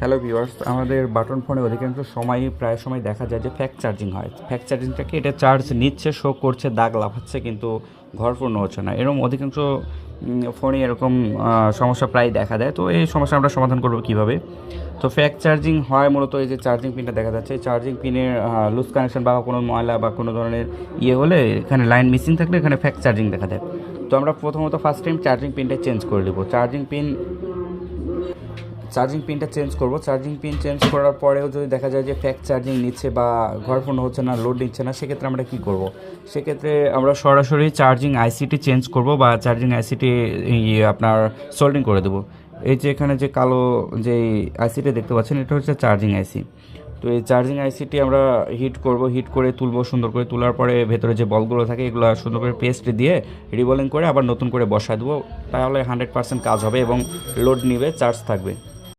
Hello viewers, আমাদের button ফোনে অধিকাংশ সময়ই প্রায় সময় দেখা যায় যে ফ্যাক্ট চার্জিং হয়। ফ্যাক্ট চার্জিংটাকে এটা চার্জ নিচ্ছে, শো করছে, দাগ লাফাচ্ছে, কিন্তু ঘর পূর্ণ হচ্ছে না। এরকম অধিকাংশ ফোনে এরকম সমস্যা প্রায় দেখা দেয়। তো এই সমস্যা আমরা সমাধান করবো কীভাবে? তো ফ্যাক্ট চার্জিং হয় মূলত এই যে চার্জিং পিনটা দেখা যাচ্ছে, চার্জিং পিনের লুজ কানেকশন বা কোনো ময়লা বা কোনো ধরনের হলে, এখানে লাইন মিসিং থাকলে এখানে ফ্যাক্ট চার্জিং দেখা দেয়। তো আমরা প্রথমত ফার্স্ট টাইম চার্জিং পিনটা চেঞ্জ করে দেবো। চার্জিং পিনটা চেঞ্জ করব। চার্জিং পিন চেঞ্জ করার পরেও যদি দেখা যায় যে ফ্যাক্ট চার্জিং নিচ্ছে বা ঘর পূর্ণ হচ্ছে না, লোড নিচ্ছে না, সেক্ষেত্রে আমরা কী করব? সেক্ষেত্রে আমরা সরাসরি চার্জিং আইসিটি চেঞ্জ করব বা চার্জিং আইসিটি আপনার সোল্ডিং করে দেবো। এই যে এখানে যে কালো যে আইসিটি দেখতে পাচ্ছেন, এটা হচ্ছে চার্জিং আইসি। তো এই চার্জিং আইসিটি আমরা হিট করব, হিট করে তুলবো। সুন্দর করে তোলার পরে ভেতরে যে বলগুলো থাকে এগুলো সুন্দর করে পেস্ট দিয়ে রিবোলিং করে আবার নতুন করে বসায় দেবো। তাহলে 100% কাজ হবে এবং লোড নিবে, চার্জ থাকবে।